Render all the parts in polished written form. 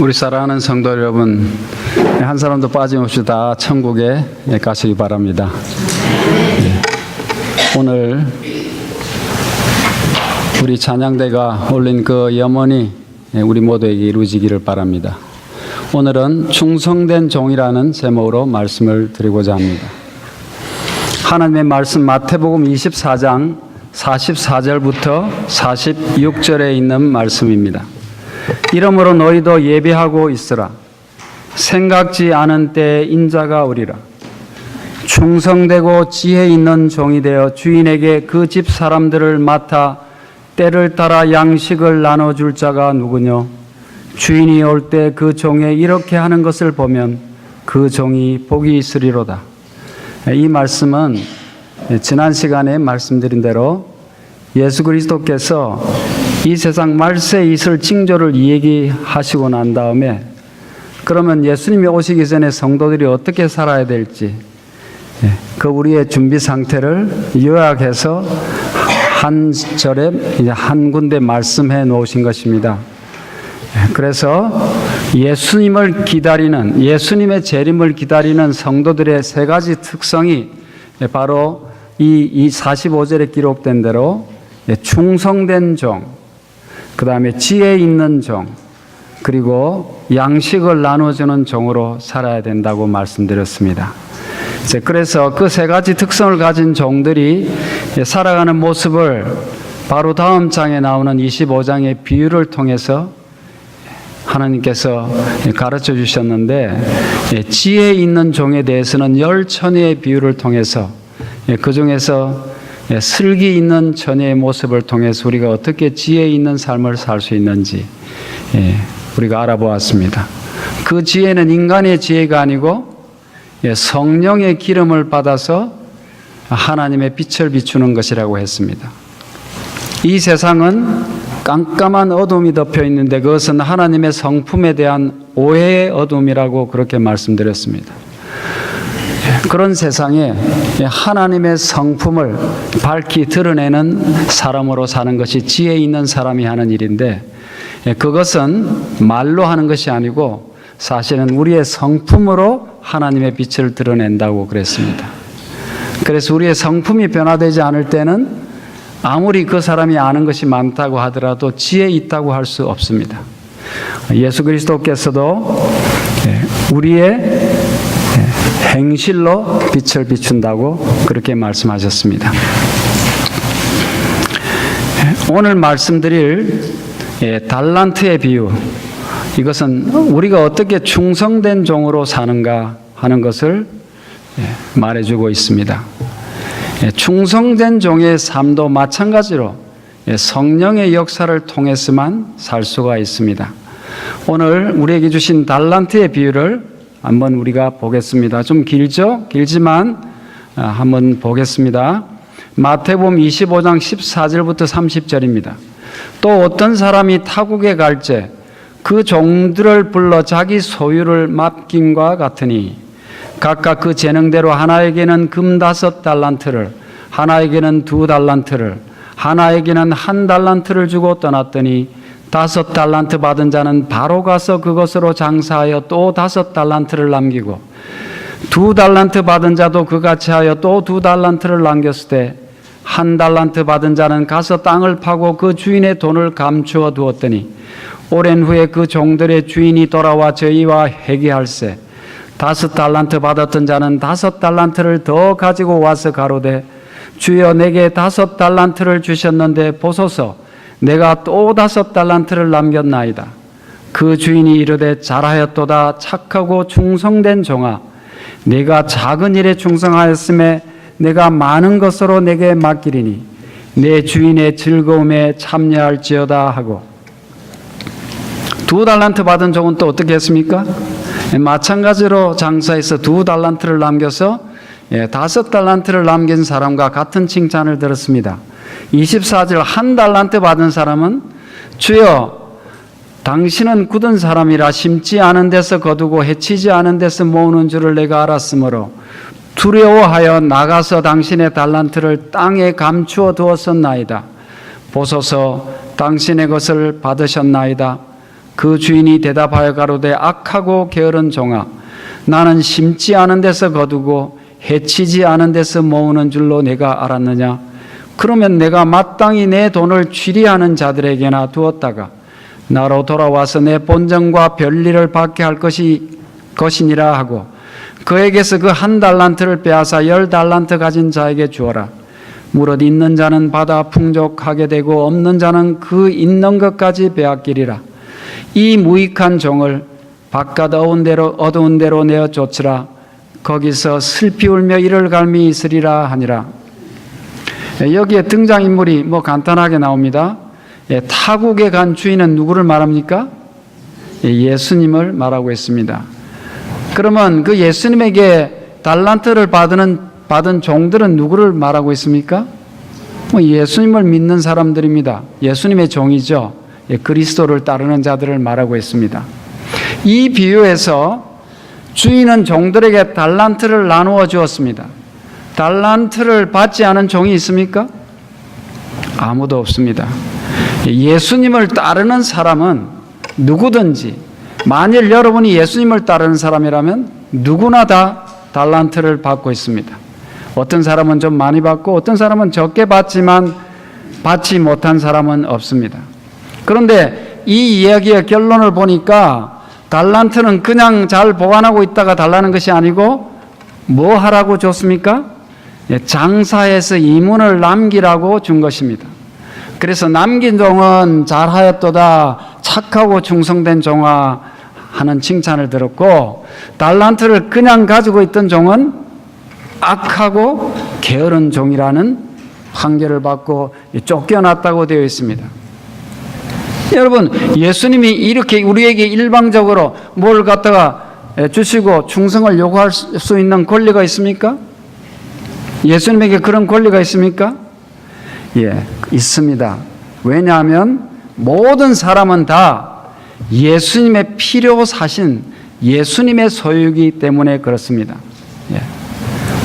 우리 사랑하는 성도 여러분, 한 사람도 빠짐없이 다 천국에 가시기 바랍니다. 오늘 우리 찬양대가 올린 그 염원이 우리 모두에게 이루어지기를 바랍니다. 오늘은 충성된 종이라는 제목으로 말씀을 드리고자 합니다. 하나님의 말씀 마태복음 24장 44절부터 46절에 있는 말씀입니다. 이러므로 너희도 예비하고 있으라. 생각지 않은 때에 인자가 오리라. 충성되고 지혜 있는 종이 되어 주인에게 그 집 사람들을 맡아 때를 따라 양식을 나눠줄 자가 누구뇨? 주인이 올 때 그 종에 이렇게 하는 것을 보면 그 종이 복이 있으리로다. 이 말씀은 지난 시간에 말씀드린 대로 예수 그리스도께서 이 세상 말세 있을 징조를 얘기하시고 난 다음에 그러면 예수님이 오시기 전에 성도들이 어떻게 살아야 될지 그 우리의 준비 상태를 요약해서 한 절에 한 군데 말씀해 놓으신 것입니다. 그래서 예수님을 기다리는, 예수님의 재림을 기다리는 성도들의 세 가지 특성이 바로 이 45절에 기록된 대로 충성된 종, 그 다음에 지혜 있는 종, 그리고 양식을 나눠주는 종으로 살아야 된다고 말씀드렸습니다. 그래서 그 세 가지 특성을 가진 종들이 살아가는 모습을 바로 다음 장에 나오는 25장의 비유를 통해서 하나님께서 가르쳐 주셨는데, 지혜 있는 종에 대해서는 10처녀의 비유를 통해서 그 중에서 슬기 있는 처녀의 모습을 통해서 우리가 어떻게 지혜 있는 삶을 살 수 있는지 우리가 알아보았습니다. 그 지혜는 인간의 지혜가 아니고 성령의 기름을 받아서 하나님의 빛을 비추는 것이라고 했습니다. 이 세상은 깜깜한 어둠이 덮여 있는데 그것은 하나님의 성품에 대한 오해의 어둠이라고 그렇게 말씀드렸습니다. 그런 세상에 하나님의 성품을 밝히 드러내는 사람으로 사는 것이 지혜 있는 사람이 하는 일인데, 그것은 말로 하는 것이 아니고 사실은 우리의 성품으로 하나님의 빛을 드러낸다고 그랬습니다. 그래서 우리의 성품이 변화되지 않을 때는 아무리 그 사람이 아는 것이 많다고 하더라도 지혜 있다고 할 수 없습니다. 예수 그리스도께서도 우리의 행실로 빛을 비춘다고 그렇게 말씀하셨습니다. 오늘 말씀드릴 달란트의 비유, 이것은 우리가 어떻게 충성된 종으로 사는가 하는 것을 말해주고 있습니다. 충성된 종의 삶도 마찬가지로 성령의 역사를 통해서만 살 수가 있습니다. 오늘 우리에게 주신 달란트의 비유를 한번 우리가 보겠습니다. 좀 길죠? 길지만 한번 보겠습니다. 마태복음 25장 14절부터 30절입니다. 또 어떤 사람이 타국에 갈제 그 종들을 불러 자기 소유를 맡김과 같으니 각각 그 재능대로 하나에게는 금 5달란트를, 하나에게는 2달란트를, 하나에게는 1달란트를 주고 떠났더니 5달란트 받은 자는 바로 가서 그것으로 장사하여 또 5달란트를 남기고 2달란트 받은 자도 그같이 하여 또 2달란트를 남겼을 때 1달란트 받은 자는 가서 땅을 파고 그 주인의 돈을 감추어 두었더니 오랜 후에 그 종들의 주인이 돌아와 저희와 회개할세 5달란트 받았던 자는 5달란트를 더 가지고 와서 가로되 주여 내게 5달란트를 주셨는데 보소서 내가 또 5달란트를 남겼나이다. 그 주인이 이르되 잘하였도다 착하고 충성된 종아, 내가 작은 일에 충성하였음에 내가 많은 것으로 내게 맡기리니 내 주인의 즐거움에 참여할지어다 하고, 2달란트 받은 종은 또 어떻게 했습니까? 마찬가지로 장사해서 2달란트를 남겨서 5달란트를 남긴 사람과 같은 칭찬을 들었습니다. 24절 1달란트 받은 사람은 주여 당신은 굳은 사람이라 심지 않은 데서 거두고 해치지 않은 데서 모으는 줄을 내가 알았으므로 두려워하여 나가서 당신의 달란트를 땅에 감추어 두었었나이다. 보소서 당신의 것을 받으셨나이다. 그 주인이 대답하여 가로되 악하고 게으른 종아, 나는 심지 않은 데서 거두고 해치지 않은 데서 모으는 줄로 내가 알았느냐? 그러면 내가 마땅히 내 돈을 취리하는 자들에게나 두었다가 나로 돌아와서 내 본전과 별리를 받게 할 것이니라 하고 그에게서 그 1달란트를 빼앗아 10달란트 가진 자에게 주어라. 무릇 있는 자는 받아 풍족하게 되고 없는 자는 그 있는 것까지 빼앗기리라. 이 무익한 종을 바깥 어두운 데로 내어 쫓으라. 거기서 슬피 울며 이를 갈미 있으리라 하니라. 여기에 등장인물이 간단하게 나옵니다. 타국에 간 주인은 누구를 말합니까? 예수님을 말하고 있습니다. 그러면 그 예수님에게 달란트를 받은 종들은 누구를 말하고 있습니까? 예수님을 믿는 사람들입니다. 예수님의 종이죠. 그리스도를 따르는 자들을 말하고 있습니다. 이 비유에서 주인은 종들에게 달란트를 나누어 주었습니다. 달란트를 받지 않은 종이 있습니까? 아무도 없습니다. 예수님을 따르는 사람은 누구든지, 만일 여러분이 예수님을 따르는 사람이라면 누구나 다 달란트를 받고 있습니다. 어떤 사람은 좀 많이 받고 어떤 사람은 적게 받지만 받지 못한 사람은 없습니다. 그런데 이 이야기의 결론을 보니까 달란트는 그냥 잘 보관하고 있다가 달라는 것이 아니고 뭐 하라고 줬습니까? 장사해서 이문을 남기라고 준 것입니다. 그래서 남긴 종은 잘하였도다, 착하고 충성된 종아 하는 칭찬을 들었고, 달란트를 그냥 가지고 있던 종은 악하고 게으른 종이라는 판결을 받고 쫓겨났다고 되어 있습니다. 여러분, 예수님이 이렇게 우리에게 일방적으로 뭘 갖다가 주시고 충성을 요구할 수 있는 권리가 있습니까? 예수님에게 그런 권리가 있습니까? 예, 있습니다. 왜냐하면 모든 사람은 다 예수님의 필요 사신 예수님의 소유이기 때문에 그렇습니다. 예.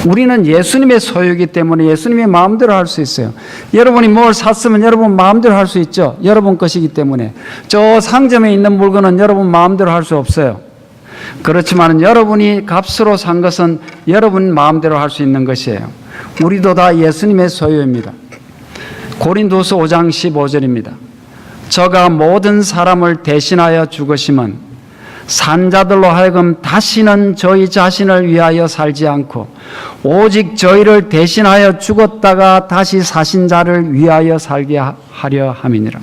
우리는 예수님의 소유이기 때문에 예수님의 마음대로 할 수 있어요. 여러분이 뭘 샀으면 여러분 마음대로 할 수 있죠. 여러분 것이기 때문에. 저 상점에 있는 물건은 여러분 마음대로 할 수 없어요. 그렇지만 여러분이 값으로 산 것은 여러분 마음대로 할 수 있는 것이에요. 우리도 다 예수님의 소유입니다. 고린도서 5장 15절입니다. 저가 모든 사람을 대신하여 죽으심은 산자들로 하여금 다시는 저희 자신을 위하여 살지 않고 오직 저희를 대신하여 죽었다가 다시 사신 자를 위하여 살게 하려 함이니라.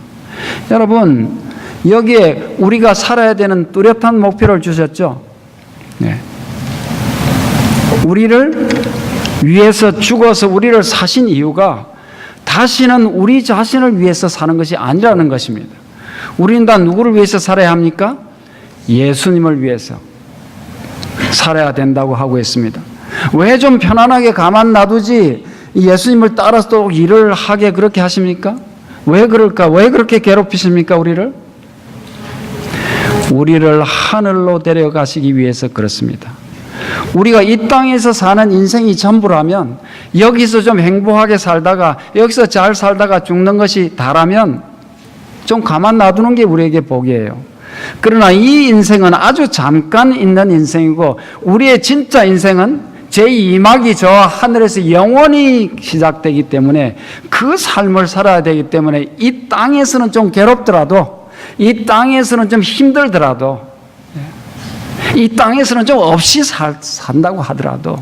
여러분, 여기에 우리가 살아야 되는 뚜렷한 목표를 주셨죠. 네. 우리를 위해서 죽어서 우리를 사신 이유가 다시는 우리 자신을 위해서 사는 것이 아니라는 것입니다. 우리는 다 누구를 위해서 살아야 합니까? 예수님을 위해서 살아야 된다고 하고 있습니다. 왜 좀 편안하게 가만 놔두지 예수님을 따라서 또 일을 하게 그렇게 하십니까? 왜 그럴까? 왜 그렇게 괴롭히십니까? 우리를 하늘로 데려가시기 위해서 그렇습니다. 우리가 이 땅에서 사는 인생이 전부라면, 여기서 좀 행복하게 살다가 여기서 잘 살다가 죽는 것이 다라면 좀 가만 놔두는 게 우리에게 복이에요. 그러나 이 인생은 아주 잠깐 있는 인생이고, 우리의 진짜 인생은 제2막이 저 하늘에서 영원히 시작되기 때문에 그 삶을 살아야 되기 때문에 이 땅에서는 좀 괴롭더라도, 이 땅에서는 좀 힘들더라도, 이 땅에서는 좀 없이 산다고 하더라도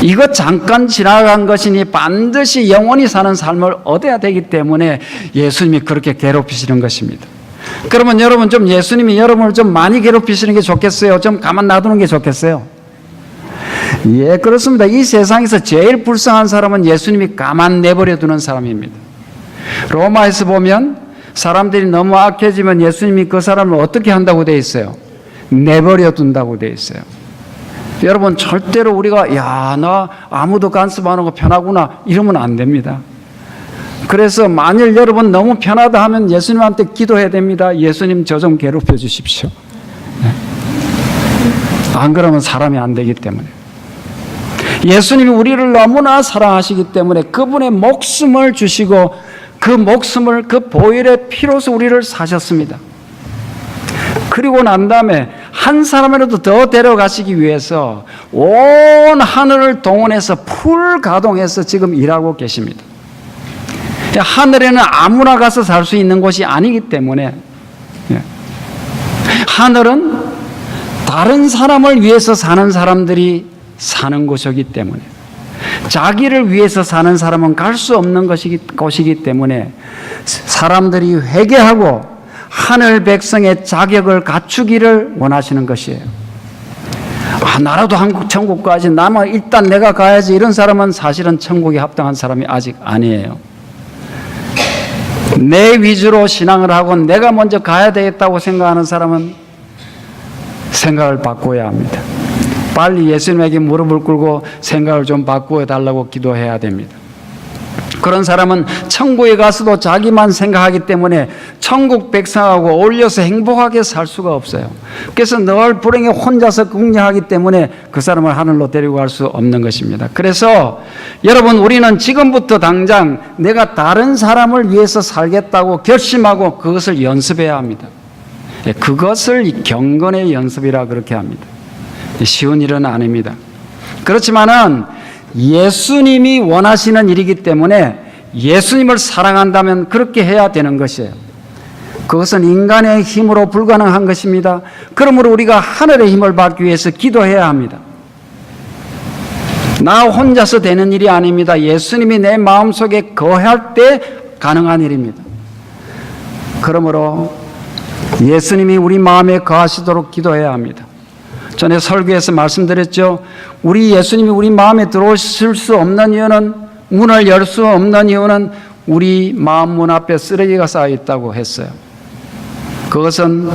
이것 잠깐 지나간 것이니 반드시 영원히 사는 삶을 얻어야 되기 때문에 예수님이 그렇게 괴롭히시는 것입니다. 그러면 여러분, 좀 예수님이 여러분을 좀 많이 괴롭히시는 게 좋겠어요? 좀 가만 놔두는 게 좋겠어요? 예, 그렇습니다. 이 세상에서 제일 불쌍한 사람은 예수님이 가만 내버려 두는 사람입니다. 로마에서 보면 사람들이 너무 악해지면 예수님이 그 사람을 어떻게 한다고 되어 있어요? 내버려 둔다고 되어 있어요. 여러분, 절대로 우리가 나 아무도 간섭 안 하고 편하구나 이러면 안 됩니다. 그래서 만일 여러분 너무 편하다 하면 예수님한테 기도해야 됩니다. 예수님, 저 좀 괴롭혀 주십시오. 안 그러면 사람이 안 되기 때문에. 예수님이 우리를 너무나 사랑하시기 때문에 그분의 목숨을 주시고 그 목숨을 그 보혈의 피로서 우리를 사셨습니다. 그리고 난 다음에 한 사람이라도 더 데려가시기 위해서 온 하늘을 동원해서 풀 가동해서 지금 일하고 계십니다. 하늘에는 아무나 가서 살 수 있는 곳이 아니기 때문에, 하늘은 다른 사람을 위해서 사는 사람들이 사는 곳이기 때문에, 자기를 위해서 사는 사람은 갈 수 없는 곳이기 때문에 사람들이 회개하고 하늘 백성의 자격을 갖추기를 원하시는 것이에요. 나라도 한국 천국 가야지, 나만 일단 내가 가야지, 이런 사람은 사실은 천국에 합당한 사람이 아직 아니에요. 내 위주로 신앙을 하고 내가 먼저 가야 되겠다고 생각하는 사람은 생각을 바꿔야 합니다. 빨리 예수님에게 무릎을 꿇고 생각을 좀 바꾸어 달라고 기도해야 됩니다. 그런 사람은 천국에 가서도 자기만 생각하기 때문에 천국 백성하고 어울려서 행복하게 살 수가 없어요. 그래서 늘 불행에 혼자서 궁리하기 때문에 그 사람을 하늘로 데리고 갈 수 없는 것입니다. 그래서 여러분, 우리는 지금부터 당장 내가 다른 사람을 위해서 살겠다고 결심하고 그것을 연습해야 합니다. 그것을 경건의 연습이라 그렇게 합니다. 쉬운 일은 아닙니다. 그렇지만은 예수님이 원하시는 일이기 때문에 예수님을 사랑한다면 그렇게 해야 되는 것이에요. 그것은 인간의 힘으로 불가능한 것입니다. 그러므로 우리가 하늘의 힘을 받기 위해서 기도해야 합니다. 나 혼자서 되는 일이 아닙니다. 예수님이 내 마음속에 거할 때 가능한 일입니다. 그러므로 예수님이 우리 마음에 거하시도록 기도해야 합니다. 전에 설교에서 말씀드렸죠. 우리 예수님이 우리 마음에 들어오실 수 없는 이유는, 문을 열 수 없는 이유는 우리 마음 문 앞에 쓰레기가 쌓여 있다고 했어요. 그것은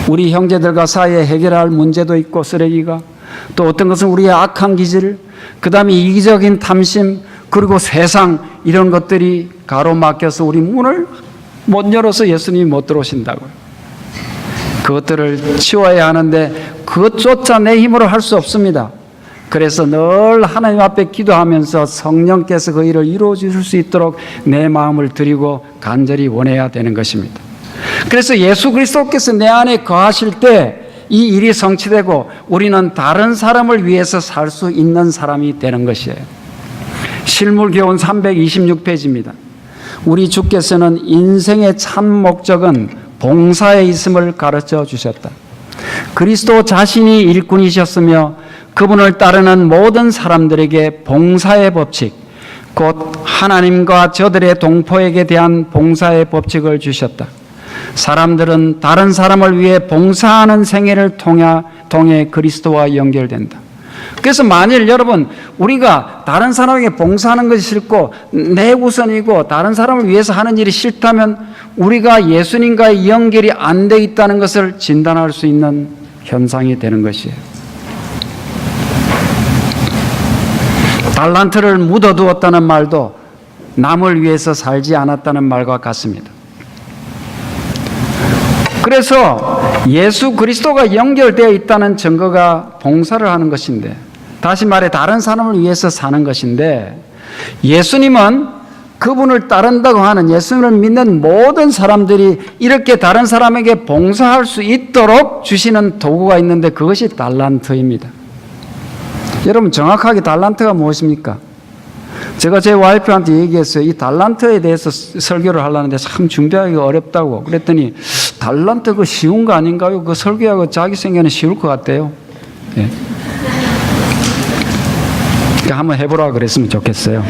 우리 형제들과 사이에 해결할 문제도 있고, 쓰레기가, 또 어떤 것은 우리의 악한 기질, 그 다음에 이기적인 탐심, 그리고 세상, 이런 것들이 가로막혀서 우리 문을 못 열어서 예수님이 못 들어오신다고요. 그것들을 치워야 하는데 그것조차 내 힘으로 할 수 없습니다. 그래서 늘 하나님 앞에 기도하면서 성령께서 그 일을 이루어 주실 수 있도록 내 마음을 드리고 간절히 원해야 되는 것입니다. 그래서 예수 그리스도께서 내 안에 거하실 때 이 일이 성취되고 우리는 다른 사람을 위해서 살 수 있는 사람이 되는 것이에요. 실물교훈 326페이지입니다. 우리 주께서는 인생의 참 목적은 봉사에 있음을 가르쳐 주셨다. 그리스도 자신이 일꾼이셨으며 그분을 따르는 모든 사람들에게 봉사의 법칙, 곧 하나님과 저들의 동포에게 대한 봉사의 법칙을 주셨다. 사람들은 다른 사람을 위해 봉사하는 생애를 통해 그리스도와 연결된다. 그래서 만일 여러분, 우리가 다른 사람에게 봉사하는 것이 싫고 내 우선이고 다른 사람을 위해서 하는 일이 싫다면 우리가 예수님과의 연결이 안 돼 있다는 것을 진단할 수 있는 현상이 되는 것이에요. 달란트를 묻어두었다는 말도 남을 위해서 살지 않았다는 말과 같습니다. 그래서 예수 그리스도가 연결되어 있다는 증거가 봉사를 하는 것인데, 다시 말해 다른 사람을 위해서 사는 것인데, 예수님은 그분을 따른다고 하는, 예수님을 믿는 모든 사람들이 이렇게 다른 사람에게 봉사할 수 있도록 주시는 도구가 있는데 그것이 달란트입니다. 여러분, 정확하게 달란트가 무엇입니까? 제가 제 와이프한테 얘기했어요. 이 달란트에 대해서 설교를 하려는데 참 준비하기가 어렵다고. 그랬더니 달란트 그 쉬운 거 아닌가요? 그 설교하고 자기 생각에는 쉬울 것 같대요. 네. 그러니까 한번 해보라 그랬으면 좋겠어요. 네.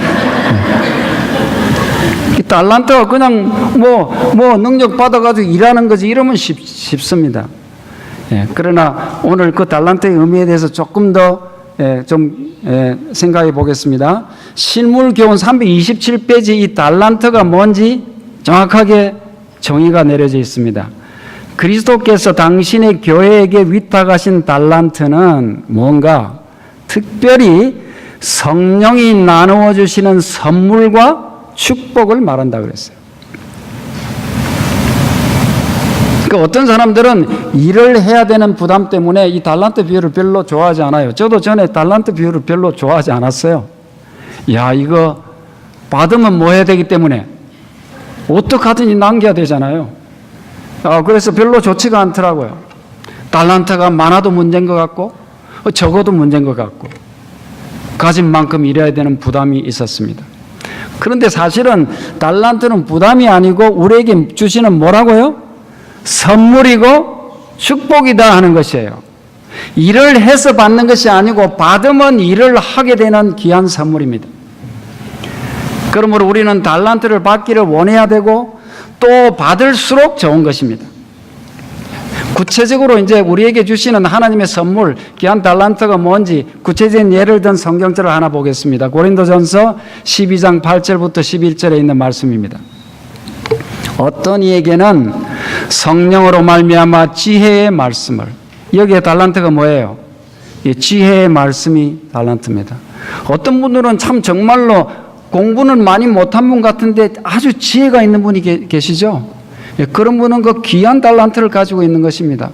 이 달란트가 그냥 뭐 능력 받아가지고 일하는 거지 이러면 쉽습니다. 네. 그러나 오늘 그 달란트의 의미에 대해서 조금 더 생각해 보겠습니다. 실물교훈 327페이지 이 달란트가 뭔지 정확하게 정의가 내려져 있습니다. 그리스도께서 당신의 교회에게 위탁하신 달란트는 뭔가 특별히 성령이 나누어 주시는 선물과 축복을 말한다 그랬어요. 그러니까 어떤 사람들은 일을 해야 되는 부담 때문에 이 달란트 비율을 별로 좋아하지 않아요. 저도 전에 달란트 비율을 별로 좋아하지 않았어요. 야, 이거 받으면 뭐 해야 되기 때문에 어떻게든 남겨야 되잖아요. 그래서 별로 좋지가 않더라고요. 달란트가 많아도 문제인 것 같고 적어도 문제인 것 같고 가진 만큼 일해야 되는 부담이 있었습니다. 그런데 사실은 달란트는 부담이 아니고 우리에게 주시는 뭐라고요? 선물이고 축복이다 하는 것이에요. 일을 해서 받는 것이 아니고 받으면 일을 하게 되는 귀한 선물입니다. 그러므로 우리는 달란트를 받기를 원해야 되고 또 받을수록 좋은 것입니다. 구체적으로 이제 우리에게 주시는 하나님의 선물, 귀한 달란트가 뭔지 구체적인 예를 든 성경절을 하나 보겠습니다. 고린도전서 12장 8절부터 11절에 있는 말씀입니다. 어떤 이에게는 성령으로 말미암아 지혜의 말씀을, 여기에 달란트가 뭐예요? 지혜의 말씀이 달란트입니다. 어떤 분들은 참 정말로 공부는 많이 못한 분 같은데 아주 지혜가 있는 분이 계시죠? 그런 분은 그 귀한 달란트를 가지고 있는 것입니다.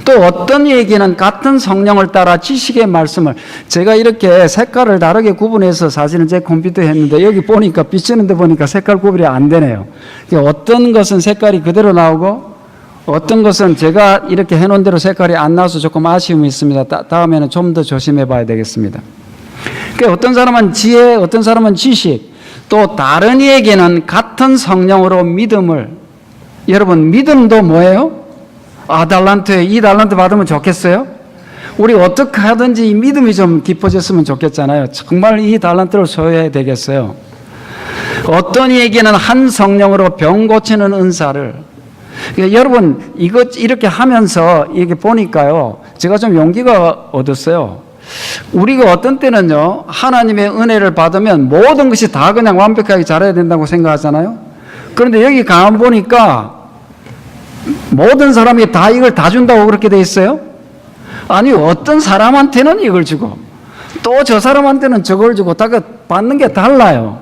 또 어떤 이에게는 같은 성령을 따라 지식의 말씀을, 제가 이렇게 색깔을 다르게 구분해서 사실은 제 컴퓨터에 했는데 여기 보니까 비치는 데 보니까 색깔 구분이 안 되네요. 어떤 것은 색깔이 그대로 나오고 어떤 것은 제가 이렇게 해놓은 대로 색깔이 안 나와서 조금 아쉬움이 있습니다. 다음에는 좀 더 조심해 봐야 되겠습니다. 어떤 사람은 지혜, 어떤 사람은 지식, 또 다른 이에게는 같은 성령으로 믿음을, 여러분 믿음도 뭐예요? 달란트에 이 달란트 받으면 좋겠어요? 우리 어떻게 하든지 이 믿음이 좀 깊어졌으면 좋겠잖아요. 정말 이 달란트를 소유해야 되겠어요. 어떤 이에게는 한 성령으로 병 고치는 은사를, 여러분 이렇게 하면서 이렇게 보니까요, 제가 좀 용기가 얻었어요. 우리가 어떤 때는요, 하나님의 은혜를 받으면 모든 것이 다 그냥 완벽하게 잘해야 된다고 생각하잖아요. 그런데 여기 가만 보니까 모든 사람이 다 이걸 다 준다고 그렇게 돼 있어요? 아니, 어떤 사람한테는 이걸 주고 또 저 사람한테는 저걸 주고 다 받는 게 달라요.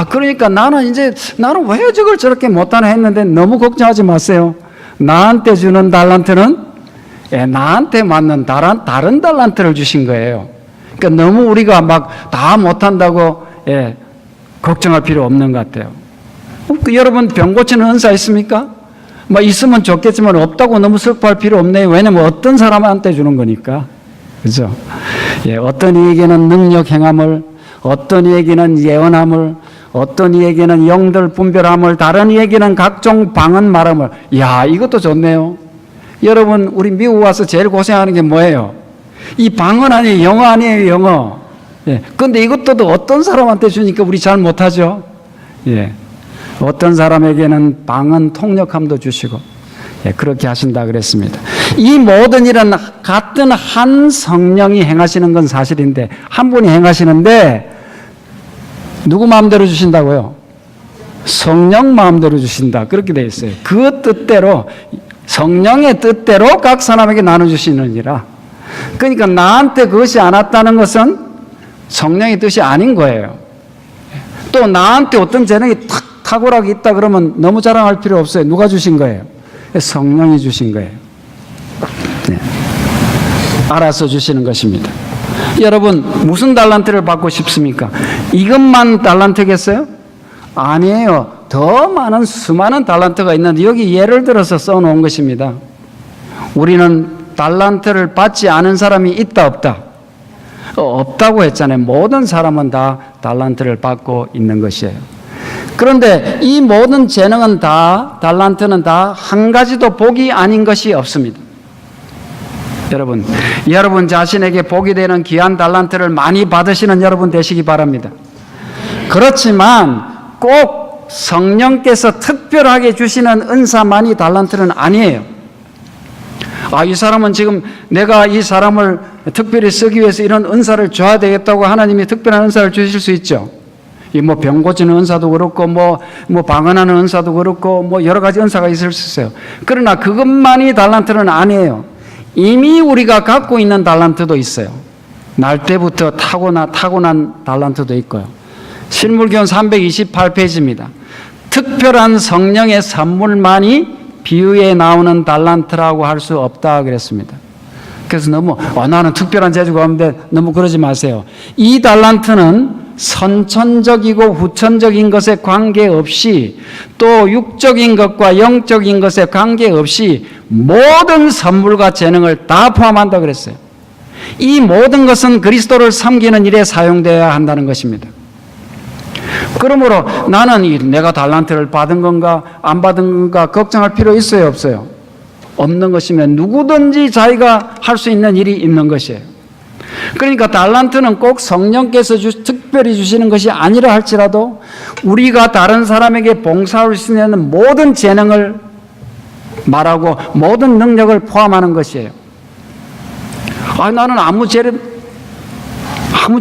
그러니까 나는 왜 저걸 저렇게 못하나 했는데 너무 걱정하지 마세요. 나한테 주는 달란트는 나한테 맞는 다른 달란트를 주신 거예요. 그러니까 너무 우리가 막 다 못한다고 걱정할 필요 없는 것 같아요. 여러분 병 고치는 은사 있습니까? 있으면 좋겠지만 없다고 너무 슬퍼할 필요 없네요. 왜냐면 어떤 사람한테 주는 거니까. 그죠? 어떤 이에게는 능력 행함을, 어떤 이에게는 예언함을, 어떤 이에게는 영들 분별함을, 다른 이에게는 각종 방언 말함을. 이것도 좋네요. 여러분, 우리 미국 와서 제일 고생하는 게 뭐예요? 이 방언 아니에요? 영어 아니에요? 영어. 근데 이것도 어떤 사람한테 주니까 우리 잘 못하죠? 어떤 사람에게는 방언 통역함도 주시고, 그렇게 하신다 그랬습니다. 이 모든 일은 같은 한 성령이 행하시는 건 사실인데, 한 분이 행하시는데, 누구 마음대로 주신다고요? 성령 마음대로 주신다. 그렇게 되어 있어요. 그 뜻대로, 성령의 뜻대로 각 사람에게 나눠주시느니라. 그러니까 나한테 그것이 안 왔다는 것은 성령의 뜻이 아닌 거예요. 또 나한테 어떤 재능이 탁월하게 있다 그러면 너무 자랑할 필요 없어요. 누가 주신 거예요? 성령이 주신 거예요. 알아서 주시는 것입니다. 여러분, 무슨 달란트를 받고 싶습니까? 이것만 달란트겠어요? 아니에요. 더 많은 수많은 달란트가 있는데 여기 예를 들어서 써놓은 것입니다. 우리는 달란트를 받지 않은 사람이 있다 없다? 없다고 했잖아요. 모든 사람은 다 달란트를 받고 있는 것이에요. 그런데 이 모든 재능은 다, 달란트는 다 한 가지도 복이 아닌 것이 없습니다. 여러분 자신에게 복이 되는 귀한 달란트를 많이 받으시는 여러분 되시기 바랍니다. 그렇지만 꼭 성령께서 특별하게 주시는 은사만이 달란트는 아니에요. 이 사람은 지금 내가 이 사람을 특별히 쓰기 위해서 이런 은사를 줘야 되겠다고 하나님이 특별한 은사를 주실 수 있죠. 병 고치는 은사도 그렇고, 방언하는 은사도 그렇고, 여러 가지 은사가 있을 수 있어요. 그러나 그것만이 달란트는 아니에요. 이미 우리가 갖고 있는 달란트도 있어요. 날 때부터 타고난 달란트도 있고요. 실물교훈 328페이지입니다. 특별한 성령의 선물만이 비유에 나오는 달란트라고 할 수 없다 그랬습니다. 그래서 너무 나는 특별한 재주가 없는데 너무 그러지 마세요. 이 달란트는 선천적이고 후천적인 것에 관계없이 또 육적인 것과 영적인 것에 관계없이 모든 선물과 재능을 다 포함한다 그랬어요. 이 모든 것은 그리스도를 섬기는 일에 사용되어야 한다는 것입니다. 그러므로 나는 내가 달란트를 받은 건가 안 받은 건가 걱정할 필요 있어요, 없어요? 없는 것이면 누구든지 자기가 할 수 있는 일이 있는 것이에요. 그러니까 달란트는 꼭 성령께서 특별히 주시는 것이 아니라 할지라도 우리가 다른 사람에게 봉사할 수 있는 모든 재능을 말하고 모든 능력을 포함하는 것이에요. 나는 아무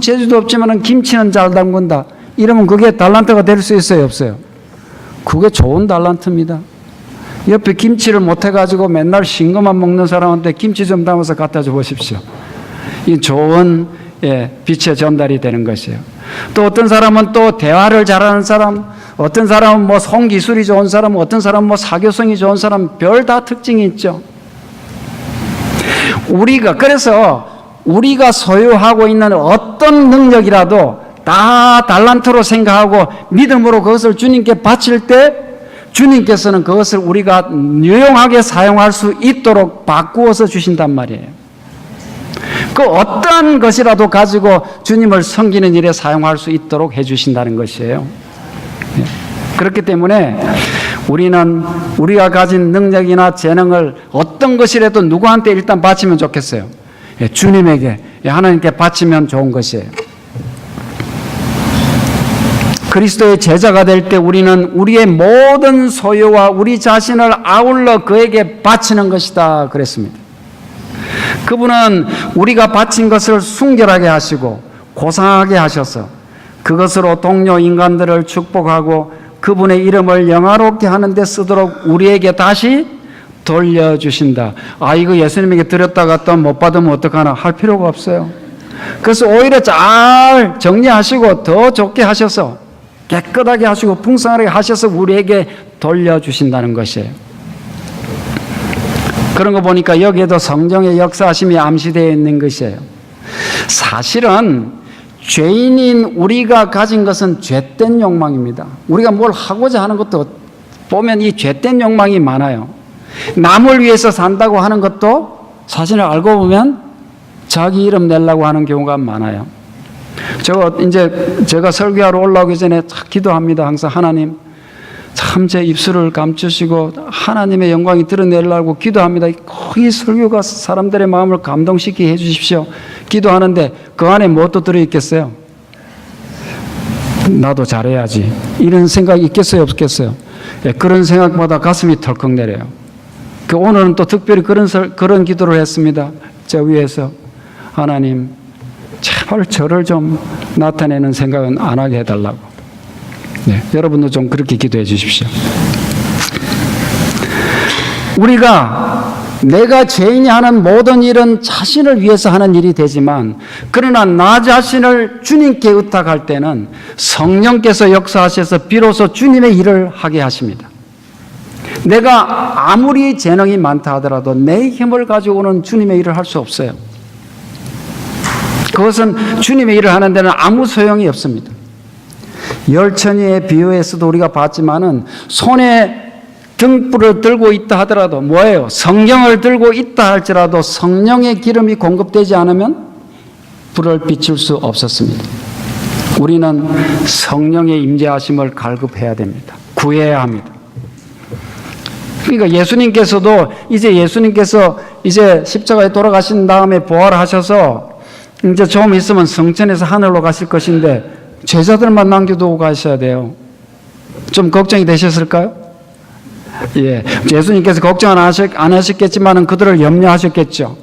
재주도 없지만 김치는 잘 담근다. 이러면 그게 달란트가 될 수 있어요, 없어요? 그게 좋은 달란트입니다. 옆에 김치를 못해가지고 맨날 싱거만 먹는 사람한테 김치 좀 담아서 갖다 줘 보십시오. 이 좋은 빛의 전달이 되는 것이에요. 또 어떤 사람은 또 대화를 잘하는 사람, 어떤 사람은 뭐 손기술이 좋은 사람, 어떤 사람은 뭐 사교성이 좋은 사람, 별 다 특징이 있죠. 그래서 우리가 소유하고 있는 어떤 능력이라도 다 달란트로 생각하고 믿음으로 그것을 주님께 바칠 때 주님께서는 그것을 우리가 유용하게 사용할 수 있도록 바꾸어서 주신단 말이에요. 그 어떠한 것이라도 가지고 주님을 섬기는 일에 사용할 수 있도록 해주신다는 것이에요. 그렇기 때문에 우리는 우리가 가진 능력이나 재능을 어떤 것이라도 누구한테 일단 바치면 좋겠어요. 주님에게, 하나님께 바치면 좋은 것이에요. 그리스도의 제자가 될 때 우리는 우리의 모든 소유와 우리 자신을 아울러 그에게 바치는 것이다 그랬습니다. 그분은 우리가 바친 것을 순결하게 하시고 고상하게 하셔서 그것으로 동료 인간들을 축복하고 그분의 이름을 영화롭게 하는 데 쓰도록 우리에게 다시 돌려주신다. 이거 예수님에게 드렸다가 또 못 받으면 어떡하나 할 필요가 없어요. 그래서 오히려 잘 정리하시고 더 좋게 하셔서 깨끗하게 하시고 풍성하게 하셔서 우리에게 돌려주신다는 것이에요. 그런 거 보니까 여기에도 성령의 역사하심이 암시되어 있는 것이에요. 사실은 죄인인 우리가 가진 것은 죄된 욕망입니다. 우리가 뭘 하고자 하는 것도 보면 이 죄된 욕망이 많아요. 남을 위해서 산다고 하는 것도 사실을 알고 보면 자기 이름 내려고 하는 경우가 많아요. 제가 설교하러 올라오기 전에 기도합니다. 항상 하나님, 참 제 입술을 감추시고 하나님의 영광이 드러내려고 기도합니다. 이 설교가 사람들의 마음을 감동시키게 해주십시오. 기도하는데 그 안에 무엇도 들어있겠어요? 나도 잘해야지. 이런 생각이 있겠어요, 없겠어요? 그런 생각보다 가슴이 덜컥 내려요. 오늘은 또 특별히 그런 기도를 했습니다. 저 위에서 하나님, 제발 저를 좀 나타내는 생각은 안 하게 해달라고. 여러분도 좀 그렇게 기도해 주십시오. 내가 죄인이 하는 모든 일은 자신을 위해서 하는 일이 되지만, 그러나 나 자신을 주님께 의탁할 때는 성령께서 역사하셔서 비로소 주님의 일을 하게 하십니다. 내가 아무리 재능이 많다 하더라도 내 힘을 가지고는 주님의 일을 할 수 없어요. 그것은 주님의 일을 하는 데는 아무 소용이 없습니다. 열천이의 비유에서도 우리가 봤지만은 손에 등불을 들고 있다 하더라도 뭐예요? 성경을 들고 있다 할지라도 성령의 기름이 공급되지 않으면 불을 비출 수 없었습니다. 우리는 성령의 임재하심을 갈급해야 됩니다. 구해야 합니다. 그러니까 예수님께서도 예수님께서 십자가에 돌아가신 다음에 부활하셔서 이제 좀 있으면 성천에서 하늘로 가실 것인데 제자들만 남겨두고 가셔야 돼요. 좀 걱정이 되셨을까요? 예수님께서 걱정 안 하셨겠지만 그들을 염려하셨겠죠.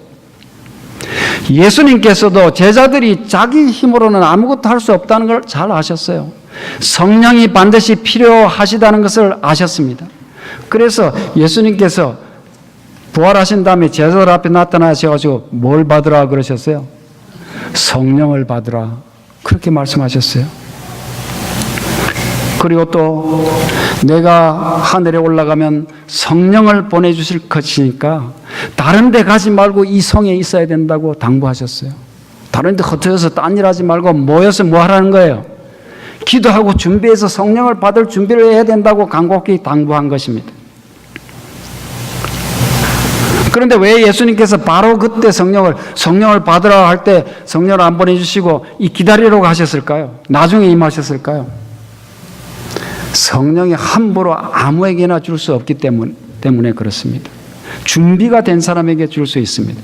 예수님께서도 제자들이 자기 힘으로는 아무것도 할 수 없다는 걸 잘 아셨어요. 성령이 반드시 필요하시다는 것을 아셨습니다. 그래서 예수님께서 부활하신 다음에 제자들 앞에 나타나셔가지고 뭘 받으라 그러셨어요? 성령을 받으라. 그렇게 말씀하셨어요. 그리고 또 내가 하늘에 올라가면 성령을 보내주실 것이니까 다른 데 가지 말고 이 성에 있어야 된다고 당부하셨어요. 다른 데 흩어져서 딴 일 하지 말고 모여서 뭐 하라는 거예요? 기도하고 준비해서 성령을 받을 준비를 해야 된다고 간곡히 당부한 것입니다. 그런데 왜 예수님께서 바로 그때 성령을 받으라 할 때 성령을 안 보내주시고 기다리라고 하셨을까요? 나중에 임하셨을까요? 성령이 함부로 아무에게나 줄 수 없기 때문에 그렇습니다. 준비가 된 사람에게 줄 수 있습니다.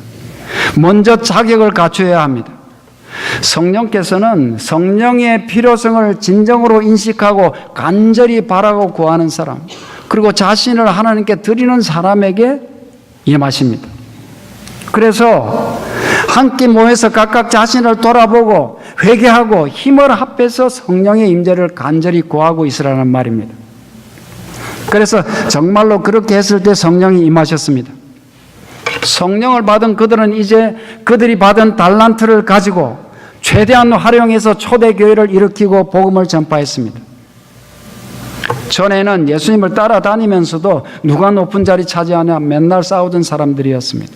먼저 자격을 갖춰야 합니다. 성령께서는 성령의 필요성을 진정으로 인식하고 간절히 바라고 구하는 사람, 그리고 자신을 하나님께 드리는 사람에게 임하십니다. 그래서 함께 모여서 각각 자신을 돌아보고 회개하고 힘을 합해서 성령의 임재를 간절히 구하고 있으라는 말입니다. 그래서 정말로 그렇게 했을 때 성령이 임하셨습니다. 성령을 받은 그들은 이제 그들이 받은 달란트를 가지고 최대한 활용해서 초대교회를 일으키고 복음을 전파했습니다. 전에는 예수님을 따라다니면서도 누가 높은 자리 차지하냐 맨날 싸우던 사람들이었습니다.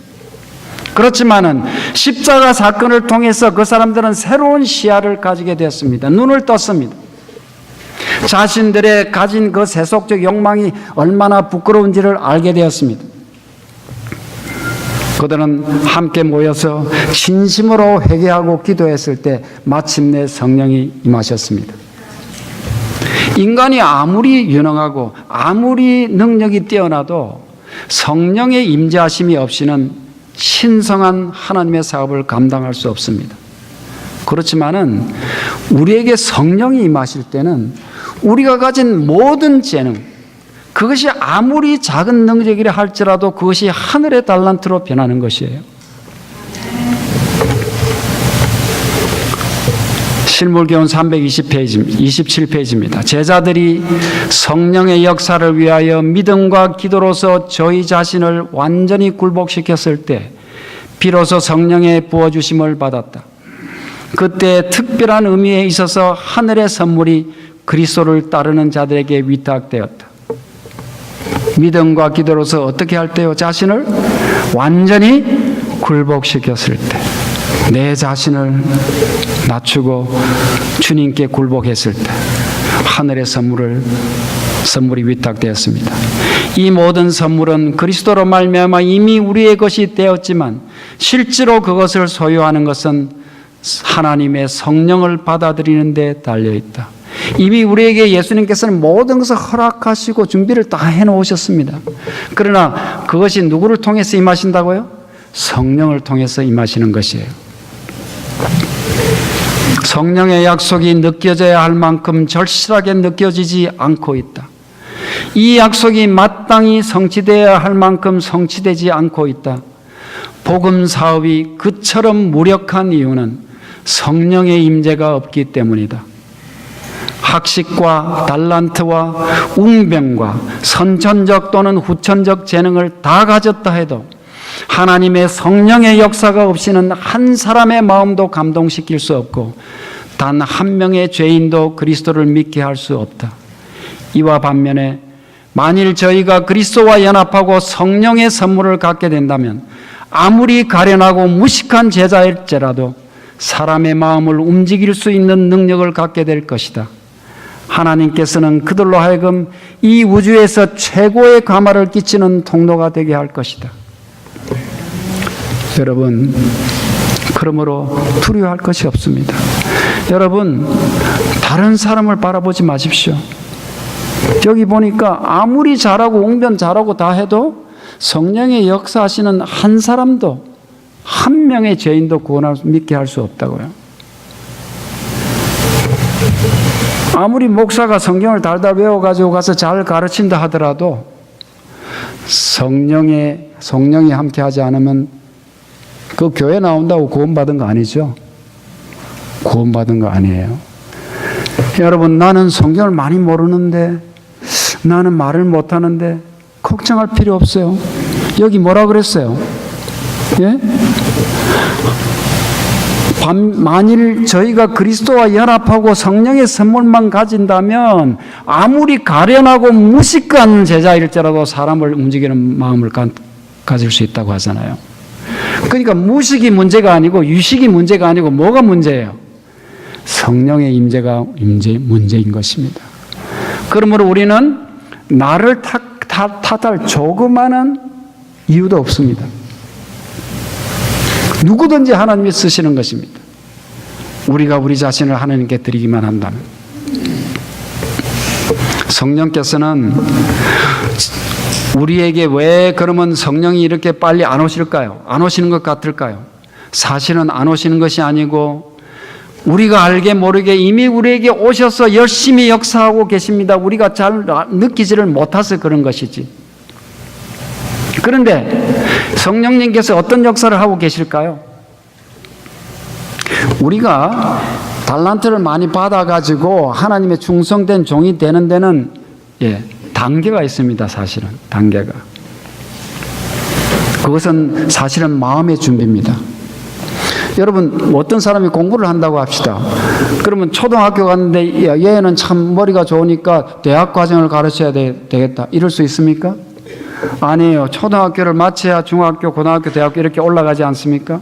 그렇지만은 십자가 사건을 통해서 그 사람들은 새로운 시야를 가지게 되었습니다. 눈을 떴습니다. 자신들의 가진 그 세속적 욕망이 얼마나 부끄러운지를 알게 되었습니다. 그들은 함께 모여서 진심으로 회개하고 기도했을 때 마침내 성령이 임하셨습니다. 인간이 아무리 유능하고 아무리 능력이 뛰어나도 성령의 임재하심이 없이는 신성한 하나님의 사업을 감당할 수 없습니다. 그렇지만은 우리에게 성령이 임하실 때는 우리가 가진 모든 재능, 그것이 아무리 작은 능력이라 할지라도 그것이 하늘의 달란트로 변하는 것이에요. 실물교훈 327페이지입니다. 제자들이 성령의 역사를 위하여 믿음과 기도로서 저희 자신을 완전히 굴복시켰을 때 비로소 성령의 부어주심을 받았다. 그때 특별한 의미에 있어서 하늘의 선물이 그리스도를 따르는 자들에게 위탁되었다. 믿음과 기도로서 어떻게 할 때요? 자신을 완전히 굴복시켰을 때, 내 자신을 낮추고 주님께 굴복했을 때 하늘의 선물이 위탁되었습니다. 이 모든 선물은 그리스도로 말미암아 이미 우리의 것이 되었지만 실제로 그것을 소유하는 것은 하나님의 성령을 받아들이는 데 달려있다. 이미 우리에게 예수님께서는 모든 것을 허락하시고 준비를 다 해놓으셨습니다. 그러나 그것이 누구를 통해서 임하신다고요? 성령을 통해서 임하시는 것이에요. 성령의 약속이 느껴져야 할 만큼 절실하게 느껴지지 않고 있다. 이 약속이 마땅히 성취되어야 할 만큼 성취되지 않고 있다. 복음 사업이 그처럼 무력한 이유는 성령의 임재가 없기 때문이다. 학식과 달란트와 웅변과 선천적 또는 후천적 재능을 다 가졌다 해도 하나님의 성령의 역사가 없이는 한 사람의 마음도 감동시킬 수 없고 단 한 명의 죄인도 그리스도를 믿게 할 수 없다. 이와 반면에 만일 저희가 그리스도와 연합하고 성령의 선물을 갖게 된다면 아무리 가련하고 무식한 제자일지라도 사람의 마음을 움직일 수 있는 능력을 갖게 될 것이다. 하나님께서는 그들로 하여금 이 우주에서 최고의 감화를 끼치는 통로가 되게 할 것이다. 여러분, 그러므로 두려워할 것이 없습니다. 여러분, 다른 사람을 바라보지 마십시오. 여기 보니까 아무리 잘하고 웅변 잘하고 다 해도 성령의 역사하시는 한 사람도, 한 명의 죄인도 믿게 할 수 없다고요. 아무리 목사가 성경을 달달 외워가지고 가서 잘 가르친다 하더라도 성령이 함께하지 않으면 그 교회 나온다고 구원받은 거 아니죠? 구원받은 거 아니에요. 여러분, 나는 성경을 많이 모르는데, 나는 말을 못하는데 걱정할 필요 없어요. 여기 뭐라 그랬어요? 예? 만일 저희가 그리스도와 연합하고 성령의 선물만 가진다면 아무리 가련하고 무식한 제자일지라도 사람을 움직이는 마음을 가질 수 있다고 하잖아요. 그러니까 무식이 문제가 아니고 유식이 문제가 아니고 뭐가 문제예요? 성령의 임재가 문제인 것입니다. 그러므로 우리는 나를 탓할 조그마한 이유도 없습니다. 누구든지 하나님이 쓰시는 것입니다. 우리가 우리 자신을 하나님께 드리기만 한다면. 성령께서는 우리에게 왜 그러면 성령이 이렇게 빨리 안 오실까요? 안 오시는 것 같을까요? 사실은 안 오시는 것이 아니고 우리가 알게 모르게 이미 우리에게 오셔서 열심히 역사하고 계십니다. 우리가 잘 느끼지를 못해서 그런 것이지. 그런데 성령님께서 어떤 역사를 하고 계실까요? 우리가 달란트를 많이 받아가지고 하나님의 충성된 종이 되는 데는 단계가 있습니다. 사실은 단계가. 그것은 사실은 마음의 준비입니다. 여러분 어떤 사람이 공부를 한다고 합시다. 그러면 초등학교 갔는데 얘는 참 머리가 좋으니까 대학 과정을 가르쳐야 되겠다. 이럴 수 있습니까? 아니에요. 초등학교를 마쳐야 중학교, 고등학교, 대학교 이렇게 올라가지 않습니까?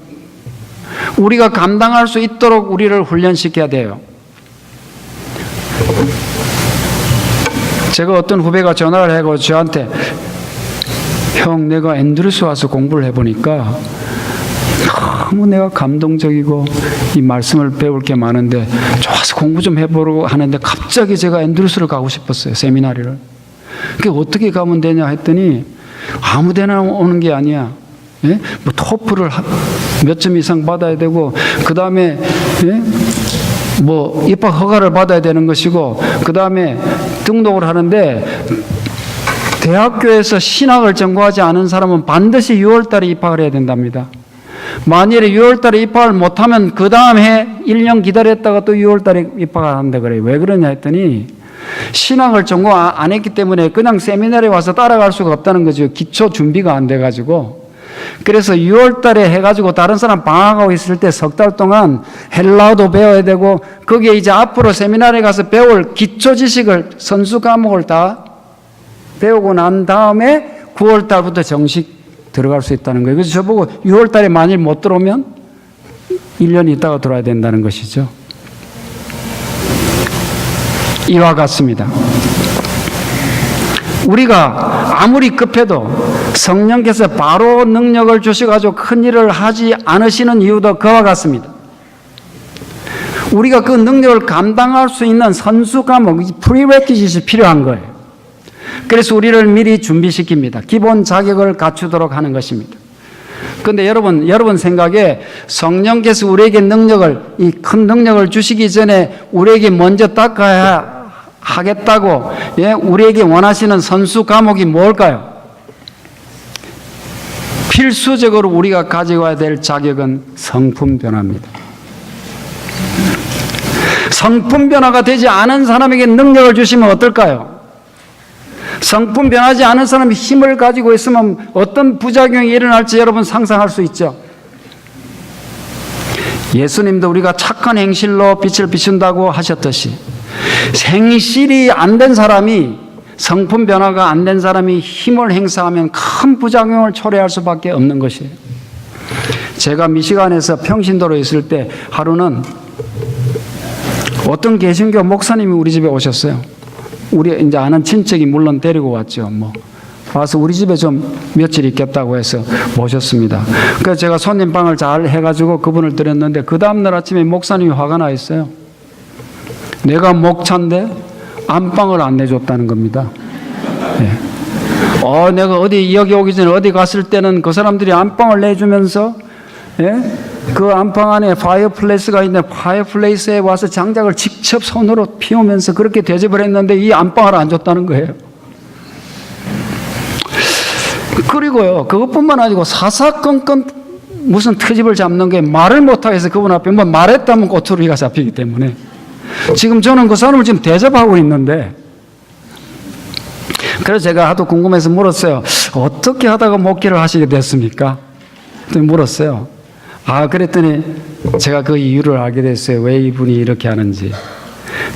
우리가 감당할 수 있도록 우리를 훈련시켜야 돼요. 제가 어떤 후배가 전화를 하고 저한테 형 내가 앤드루스 와서 공부를 해보니까 너무 내가 감동적이고 이 말씀을 배울 게 많은데 좋아서 공부 좀 해보려고 하는데 갑자기 제가 앤드루스를 가고 싶었어요. 세미나리를. 그게 어떻게 가면 되냐 했더니 아무 데나 오는 게 아니야. 예? 뭐 토플을 몇 점 이상 받아야 되고 그 다음에 뭐 입학 허가를 받아야 되는 것이고 그 다음에 등록을 하는데 대학교에서 신학을 전공하지 않은 사람은 반드시 6월달에 입학을 해야 된답니다. 만일에 6월달에 입학을 못하면 그 다음 해 1년 기다렸다가 또 6월달에 입학을 한다 그래요. 왜 그러냐 했더니 신학을 전공 안 했기 때문에 그냥 세미나리에 와서 따라갈 수가 없다는 거죠. 기초 준비가 안 돼가지고. 그래서 6월달에 해가지고 다른 사람 방학하고 있을 때 석 달 동안 헬라어도 배워야 되고 거기에 이제 앞으로 세미나리에 가서 배울 기초 지식을 선수 과목을 다 배우고 난 다음에 9월달부터 정식 들어갈 수 있다는 거예요. 그래서 저보고 6월달에 만일 못 들어오면 1년 있다가 들어와야 된다는 것이죠. 이와 같습니다. 우리가 아무리 급해도 성령께서 바로 능력을 주셔가지고 큰 일을 하지 않으시는 이유도 그와 같습니다. 우리가 그 능력을 감당할 수 있는 선수 과목, 프리레퀴짓이 필요한 거예요. 그래서 우리를 미리 준비시킵니다. 기본 자격을 갖추도록 하는 것입니다. 그런데 여러분 생각에 성령께서 우리에게 이 큰 능력을 주시기 전에 우리에게 먼저 닦아야 하겠다고 우리에게 원하시는 선수 과목이 뭘까요? 필수적으로 우리가 가지고 와야 될 자격은 성품 변화입니다. 성품 변화가 되지 않은 사람에게 능력을 주시면 어떨까요? 성품 변하지 않은 사람이 힘을 가지고 있으면 어떤 부작용이 일어날지 여러분 상상할 수 있죠. 예수님도 우리가 착한 행실로 빛을 비춘다고 하셨듯이 행실이 안 된 사람이, 성품 변화가 안 된 사람이 힘을 행사하면 큰 부작용을 초래할 수밖에 없는 것이에요. 제가 미시간에서 평신도로 있을 때 하루는 어떤 개신교 목사님이 우리 집에 오셨어요. 우리 이제 아는 친척이 물론 데리고 왔죠. 와서 우리 집에 좀 며칠 있겠다고 해서 모셨습니다. 그래서 제가 손님방을 잘 해가지고 그분을 드렸는데 그 다음날 아침에 목사님이 화가 나 있어요. 내가 목차인데 안방을 안 내줬다는 겁니다. 내가 여기 오기 전에 어디 갔을 때는 그 사람들이 안방을 내주면서 그 안방 안에 파이어플레이스가 있는데 파이어플레이스에 와서 장작을 직접 손으로 피우면서 그렇게 대접을 했는데 이 안방을 안 줬다는 거예요. 그리고요, 그것뿐만 아니고 사사건건 무슨 트집을 잡는 게 말을 못하게 해서 그분 앞에 말했다면 꼬투리가 잡히기 때문에 지금 저는 그 사람을 지금 대접하고 있는데, 그래서 제가 하도 궁금해서 물었어요. 어떻게 하다가 목회를 하시게 됐습니까? 물었어요. 그랬더니 제가 그 이유를 알게 됐어요. 왜 이분이 이렇게 하는지.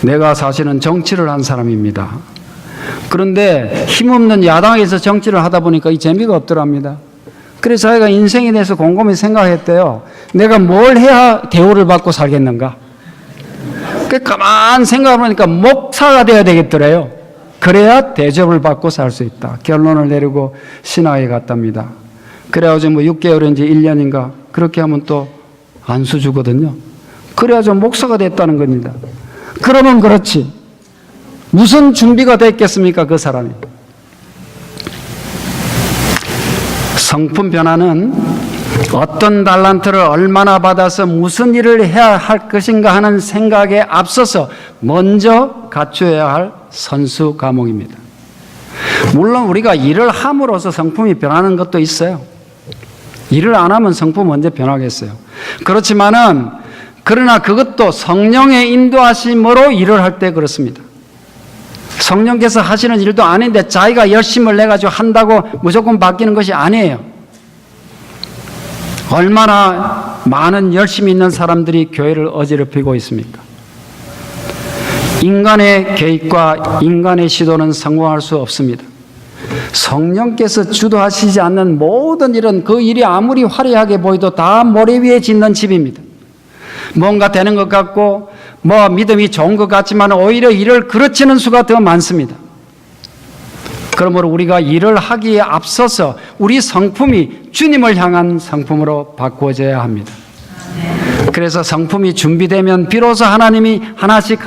내가 사실은 정치를 한 사람입니다. 그런데 힘없는 야당에서 정치를 하다 보니까 이 재미가 없더랍니다. 그래서 자기가 인생에 대해서 곰곰이 생각했대요. 내가 뭘 해야 대우를 받고 살겠는가? 가만 생각해보니까 목사가 되어야 되겠더래요. 그래야 대접을 받고 살 수 있다. 결론을 내리고 신학에 갔답니다. 그래가지고 뭐 6개월인지 1년인가 그렇게 하면 또 안수 주거든요. 그래가지고 목사가 됐다는 겁니다. 그러면 그렇지. 무슨 준비가 됐겠습니까? 그 사람이. 성품 변화는 어떤 달란트를 얼마나 받아서 무슨 일을 해야 할 것인가 하는 생각에 앞서서 먼저 갖추어야 할 선수 과목입니다. 물론 우리가 일을 함으로써 성품이 변하는 것도 있어요. 일을 안 하면 성품 언제 변하겠어요. 그러나 그것도 성령의 인도하심으로 일을 할 때 그렇습니다. 성령께서 하시는 일도 아닌데 자기가 열심을 내가지고 한다고 무조건 바뀌는 것이 아니에요. 얼마나 많은 열심히 있는 사람들이 교회를 어지럽히고 있습니까? 인간의 개입과 인간의 시도는 성공할 수 없습니다. 성령께서 주도하시지 않는 모든 일은 그 일이 아무리 화려하게 보여도 다 모래 위에 짓는 집입니다. 뭔가 되는 것 같고 뭐 믿음이 좋은 것 같지만 오히려 일을 그르치는 수가 더 많습니다. 그러므로 우리가 일을 하기에 앞서서 우리 성품이 주님을 향한 성품으로 바꾸어져야 합니다. 그래서 성품이 준비되면 비로소 하나님이 하나씩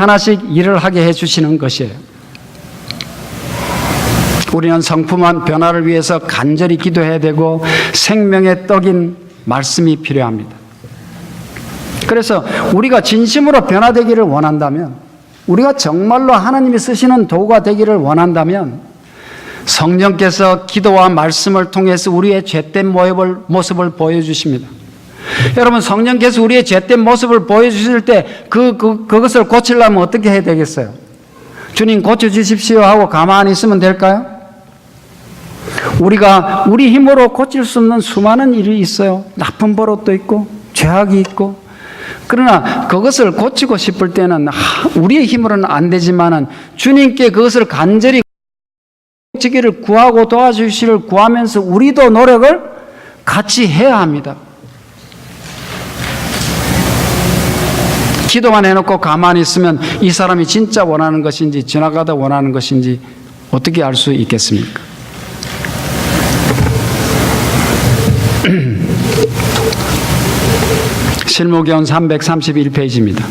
일을 하게 해주시는 것이에요. 우리는 성품 변화를 위해서 간절히 기도해야 되고 생명의 떡인 말씀이 필요합니다. 그래서 우리가 진심으로 변화되기를 원한다면, 우리가 정말로 하나님이 쓰시는 도구가 되기를 원한다면 성령께서 기도와 말씀을 통해서 우리의 죄된 모습을 보여주십니다. 여러분, 성령께서 우리의 죄된 모습을 보여주실 때 그것을 고치려면 어떻게 해야 되겠어요? 주님 고쳐주십시오 하고 가만히 있으면 될까요? 우리가 우리 힘으로 고칠 수 없는 수많은 일이 있어요. 나쁜 버릇도 있고 죄악이 있고. 그러나 그것을 고치고 싶을 때는 우리의 힘으로는 안 되지만은 주님께 그것을 간절히 고치기를 구하고 도와주시기를 구하면서 우리도 노력을 같이 해야 합니다. 기도만 해놓고 가만히 있으면 이 사람이 진짜 원하는 것인지 지나가다 원하는 것인지 어떻게 알 수 있겠습니까? 실무견 331페이지입니다.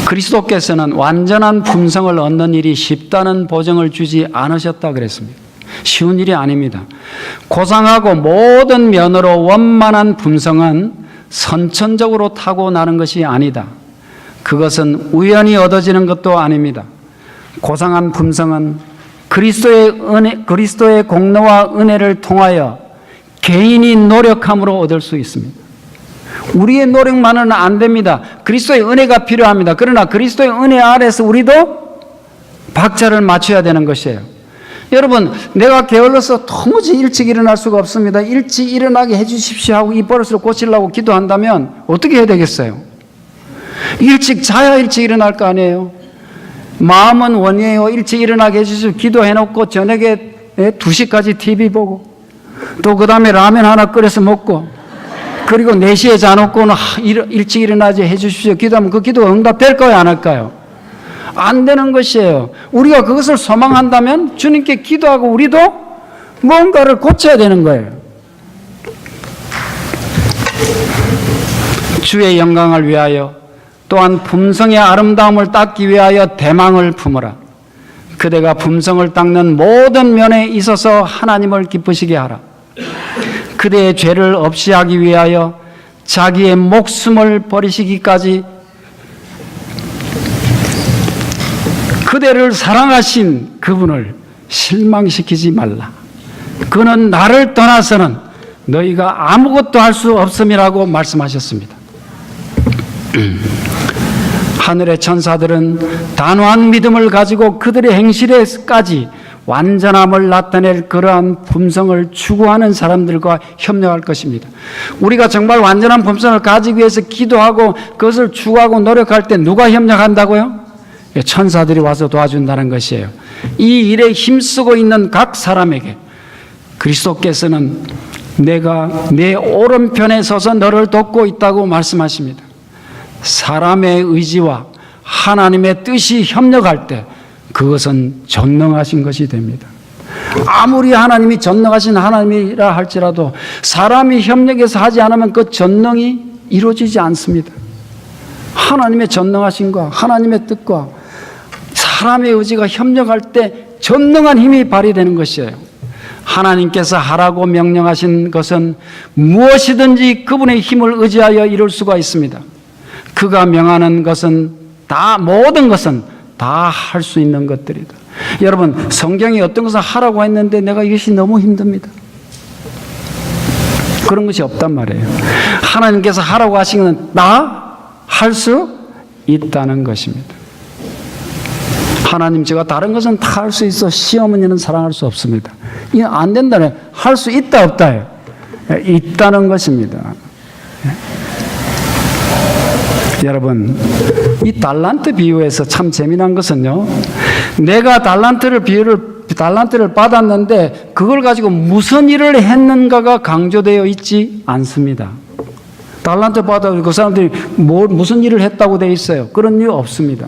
그리스도께서는 완전한 품성을 얻는 일이 쉽다는 보증을 주지 않으셨다 그랬습니다. 쉬운 일이 아닙니다. 고상하고 모든 면으로 원만한 품성은 선천적으로 타고나는 것이 아니다. 그것은 우연히 얻어지는 것도 아닙니다. 고상한 품성은 그리스도의 공로와 은혜를 통하여 개인이 노력함으로 얻을 수 있습니다. 우리의 노력만은 안 됩니다. 그리스도의 은혜가 필요합니다. 그러나 그리스도의 은혜 아래서 우리도 박자를 맞춰야 되는 것이에요. 여러분, 내가 게을러서 도무지 일찍 일어날 수가 없습니다. 일찍 일어나게 해주십시오 하고 이 버릇을 고치려고 기도한다면 어떻게 해야 되겠어요? 일찍 자야 일찍 일어날 거 아니에요. 마음은 원이에요. 일찍 일어나게 해주십시오. 기도해놓고 저녁에 2시까지 TV 보고 또 그 다음에 라면 하나 끓여서 먹고 그리고 4시에 자놓고는 일찍 일어나지 해주십시오. 기도하면 그 기도가 응답될 거예요? 안 할까요? 안 되는 것이에요. 우리가 그것을 소망한다면 주님께 기도하고 우리도 뭔가를 고쳐야 되는 거예요. 주의 영광을 위하여 또한 품성의 아름다움을 닦기 위하여 대망을 품어라. 그대가 품성을 닦는 모든 면에 있어서 하나님을 기쁘시게 하라. 그대의 죄를 없이 하기 위하여 자기의 목숨을 버리시기까지 그대를 사랑하신 그분을 실망시키지 말라. 그는 나를 떠나서는 너희가 아무것도 할 수 없음이라고 말씀하셨습니다. 하늘의 천사들은 단호한 믿음을 가지고 그들의 행실에까지 완전함을 나타낼 그러한 품성을 추구하는 사람들과 협력할 것입니다. 우리가 정말 완전한 품성을 가지기 위해서 기도하고 그것을 추구하고 노력할 때 누가 협력한다고요? 천사들이 와서 도와준다는 것이에요. 이 일에 힘쓰고 있는 각 사람에게 그리스도께서는 내가 내 오른편에 서서 너를 돕고 있다고 말씀하십니다. 사람의 의지와 하나님의 뜻이 협력할 때 그것은 전능하신 것이 됩니다. 아무리 하나님이 전능하신 하나님이라 할지라도 사람이 협력해서 하지 않으면 그 전능이 이루어지지 않습니다. 하나님의 전능하심과 하나님의 뜻과 사람의 의지가 협력할 때 전능한 힘이 발휘되는 것이에요. 하나님께서 하라고 명령하신 것은 무엇이든지 그분의 힘을 의지하여 이룰 수가 있습니다. 그가 명하는 것은 모든 것은 다 할 수 있는 것들이다. 여러분, 성경이 어떤 것을 하라고 했는데 내가 이것이 너무 힘듭니다. 그런 것이 없단 말이에요. 하나님께서 하라고 하신 것은 다 할 수 있다는 것입니다. 하나님, 제가 다른 것은 다 할 수 있어. 시어머니는 사랑할 수 없습니다. 이게 안 된다네. 할 수 있다 없다요? 있다는 것입니다. 여러분, 이 달란트 비유에서 참 재미난 것은요, 내가 달란트를 받았는데 그걸 가지고 무슨 일을 했는가가 강조되어 있지 않습니다. 달란트 받아서 그 사람들이 무슨 일을 했다고 되어 있어요? 그런 일 없습니다.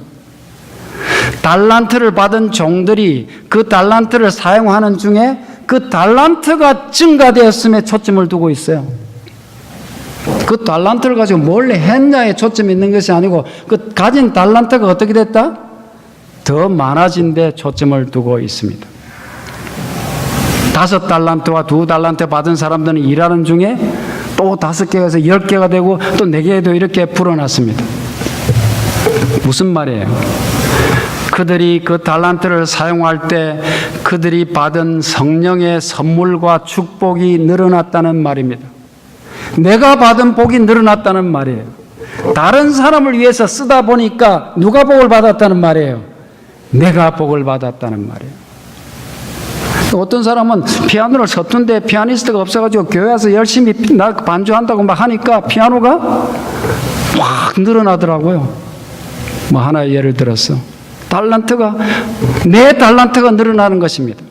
달란트를 받은 종들이 그 달란트를 사용하는 중에 그 달란트가 증가되었음에 초점을 두고 있어요. 그 달란트를 가지고 뭘 했냐에 초점이 있는 것이 아니고 그 가진 달란트가 어떻게 됐다? 더 많아진 데 초점을 두고 있습니다. 5달란트와 2달란트 받은 사람들은 일하는 중에 또 5개에서 10개가 되고 또 4개에도 이렇게 불어났습니다. 무슨 말이에요? 그들이 그 달란트를 사용할 때 그들이 받은 성령의 선물과 축복이 늘어났다는 말입니다. 내가 받은 복이 늘어났다는 말이에요. 다른 사람을 위해서 쓰다 보니까 누가 복을 받았다는 말이에요? 내가 복을 받았다는 말이에요. 어떤 사람은 피아노를 서툰데 피아니스트가 없어가지고 교회 와서 열심히 반주한다고 막 하니까 피아노가 확 늘어나더라고요. 뭐 하나의 예를 들어서 내 달란트가 늘어나는 것입니다.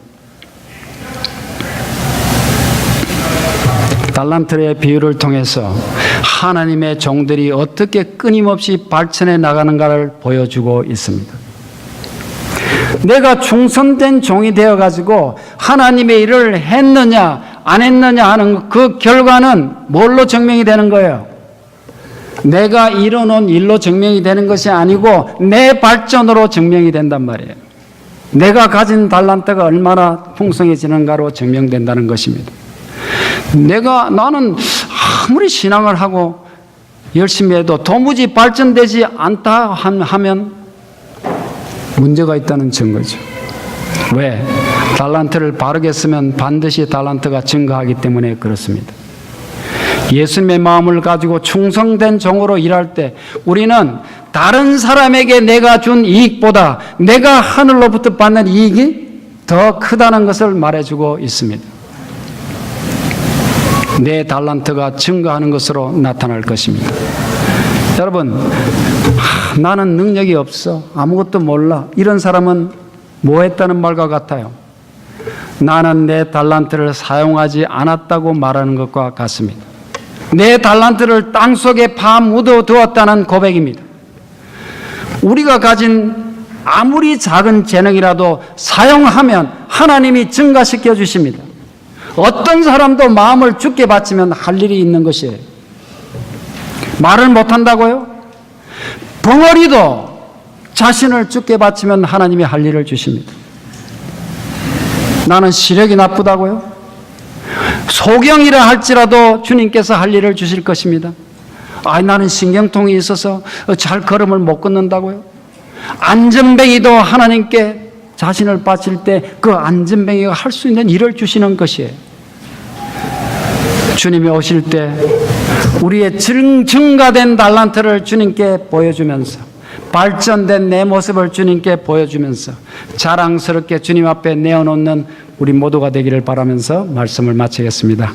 달란트의 비유를 통해서 하나님의 종들이 어떻게 끊임없이 발전해 나가는가를 보여주고 있습니다. 내가 충성된 종이 되어가지고 하나님의 일을 했느냐 안 했느냐 하는 그 결과는 뭘로 증명이 되는 거예요? 내가 이뤄놓은 일로 증명이 되는 것이 아니고 내 발전으로 증명이 된단 말이에요. 내가 가진 달란트가 얼마나 풍성해지는가로 증명된다는 것입니다. 나는 아무리 신앙을 하고 열심히 해도 도무지 발전되지 않다 하면 문제가 있다는 증거죠. 왜? 달란트를 바르게 쓰면 반드시 달란트가 증가하기 때문에 그렇습니다. 예수님의 마음을 가지고 충성된 종으로 일할 때 우리는 다른 사람에게 내가 준 이익보다 내가 하늘로부터 받는 이익이 더 크다는 것을 말해주고 있습니다. 내 달란트가 증가하는 것으로 나타날 것입니다. 여러분, 나는 능력이 없어. 아무것도 몰라. 이런 사람은 뭐 했다는 말과 같아요? 나는 내 달란트를 사용하지 않았다고 말하는 것과 같습니다. 내 달란트를 땅속에 파묻어 두었다는 고백입니다. 우리가 가진 아무리 작은 재능이라도 사용하면 하나님이 증가시켜 주십니다. 어떤 사람도 마음을 죽게 바치면 할 일이 있는 것이에요. 말을 못한다고요? 벙어리도 자신을 죽게 바치면 하나님이 할 일을 주십니다. 나는 시력이 나쁘다고요? 소경이라 할지라도 주님께서 할 일을 주실 것입니다. 나는 신경통이 있어서 잘 걸음을 못 걷는다고요? 안전뱅이도 하나님께 자신을 바칠 때 그 안전뱅이가 할 수 있는 일을 주시는 것이에요. 주님이 오실 때 우리의 증가된 달란트를 주님께 보여주면서 발전된 내 모습을 주님께 보여주면서 자랑스럽게 주님 앞에 내어놓는 우리 모두가 되기를 바라면서 말씀을 마치겠습니다.